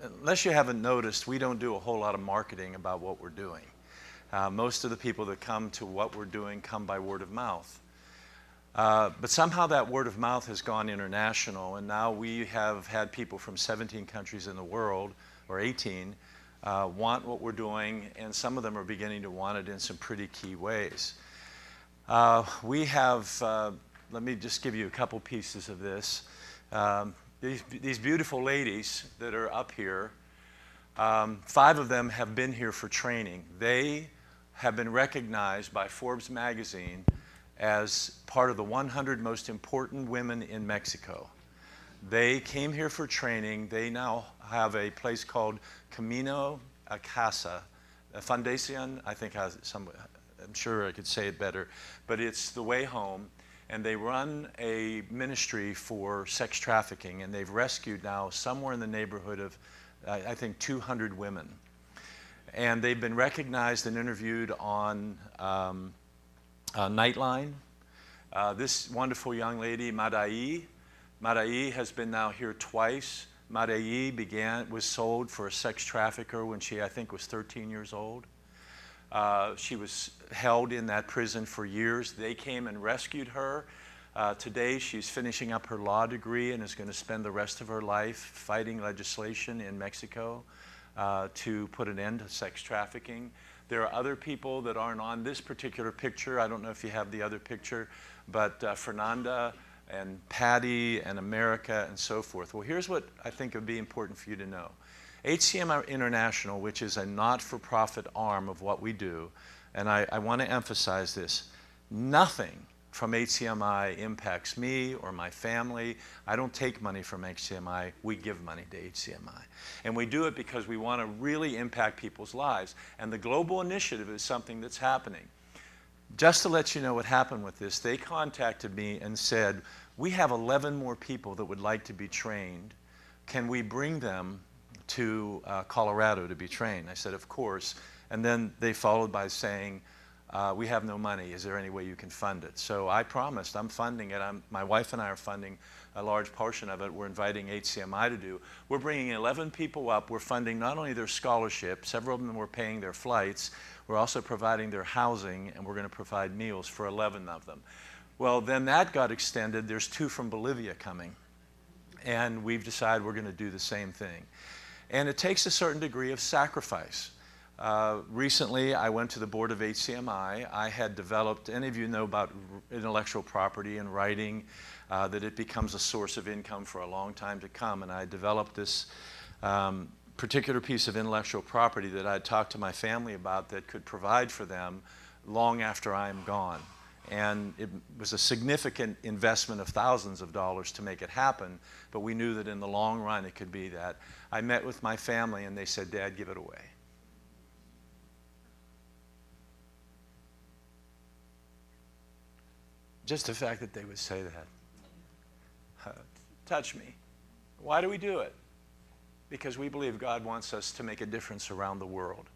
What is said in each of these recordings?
unless you haven't noticed, we don't do a whole lot of marketing about what we're doing. Most of the people that come to what we're doing come by word of mouth. But somehow that word of mouth has gone international, and now we have had people from 17 countries in the world, or 18, want what we're doing, and some of them are beginning to want it in some pretty key ways. We have, let me just give you a couple pieces of this. These beautiful ladies that are up here, 5 of them have been here for training. They have been recognized by Forbes magazine as part of the 100 most important women in Mexico. They came here for training. They now have a place called Camino a Casa, a Fundación, I think has some, I'm sure I could say it better, but it's the way home. And they run a ministry for sex trafficking, and they've rescued now somewhere in the neighborhood of, I think, 200 women. And they've been recognized and interviewed on Nightline. This wonderful young lady, Madai has been now here twice. Madai was sold for a sex trafficker when she, I think, was 13 years old. She was held in that prison for years. They came and rescued her. Today she's finishing up her law degree and is going to spend the rest of her life fighting legislation in Mexico to put an end to sex trafficking. There are other people that aren't on this particular picture. I don't know if you have the other picture, but Fernanda and Patty and America and so forth. Well, here's what I think would be important for you to know. HCM International, which is a not-for-profit arm of what we do, and I want to emphasize this, nothing from HCMI impacts me or my family. I don't take money from HCMI. We give money to HCMI. And we do it because we want to really impact people's lives. And the global initiative is something that's happening. Just to let you know what happened with this, they contacted me and said, we have 11 more people that would like to be trained. Can we bring them to Colorado to be trained? I said, of course. And then they followed by saying, we have no money. Is there any way you can fund it? So I promised. I'm funding it. My wife and I are funding a large portion of it. We're inviting HCMI to do. We're bringing 11 people up. We're funding not only their scholarship, several of them we're paying their flights, we're also providing their housing, and we're going to provide meals for 11 of them. Well, then that got extended. There's 2 from Bolivia coming. And we've decided we're going to do the same thing. And it takes a certain degree of sacrifice. Recently, I went to the board of HCMI. I had developed, any of you know about intellectual property and writing, that it becomes a source of income for a long time to come. And I developed this particular piece of intellectual property that I talked to my family about that could provide for them long after I'm gone. And it was a significant investment of thousands of dollars to make it happen, but we knew that in the long run it could be that. I met with my family and they said, Dad, give it away. Just the fact that they would say that touched me. Why do we do it? Because we believe God wants us to make a difference around the world.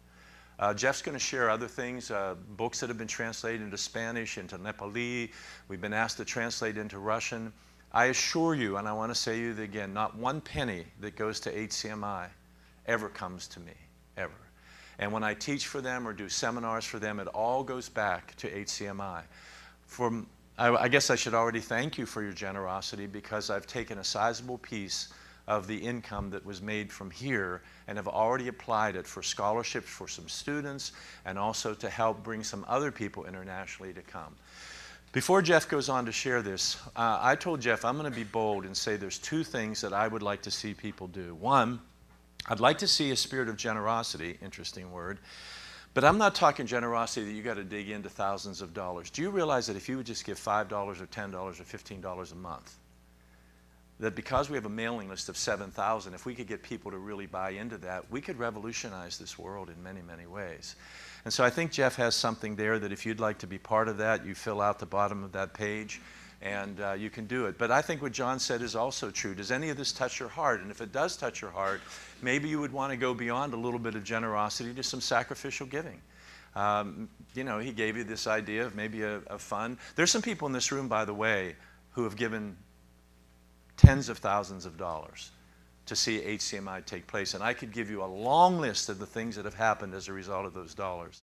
Jeff's going to share other things, books that have been translated into Spanish, into Nepali. We've been asked to translate into Russian. I assure you, and I want to say it again, not one penny that goes to HCMI ever comes to me, ever. And when I teach for them or do seminars for them, it all goes back to HCMI. I guess I should already thank you for your generosity, because I've taken a sizable piece of the income that was made from here and have already applied it for scholarships for some students and also to help bring some other people internationally to come. Before Jeff goes on to share this, I told Jeff I'm going to be bold and say there's 2 things that I would like to see people do. One, I'd like to see a spirit of generosity, interesting word, but I'm not talking generosity that you got to dig into thousands of dollars. Do you realize that if you would just give $5 or $10 or $15 a month, that because we have a mailing list of 7,000, if we could get people to really buy into that, we could revolutionize this world in many, many ways. And so I think Jeff has something there that if you'd like to be part of that, you fill out the bottom of that page and you can do it. But I think what John said is also true. Does any of this touch your heart? And if it does touch your heart, maybe you would want to go beyond a little bit of generosity to some sacrificial giving. You know, he gave you this idea of maybe a fund. There's some people in this room, by the way, who have given tens of thousands of dollars. to see HCMI take place. And I could give you a long list of the things that have happened as a result of those dollars.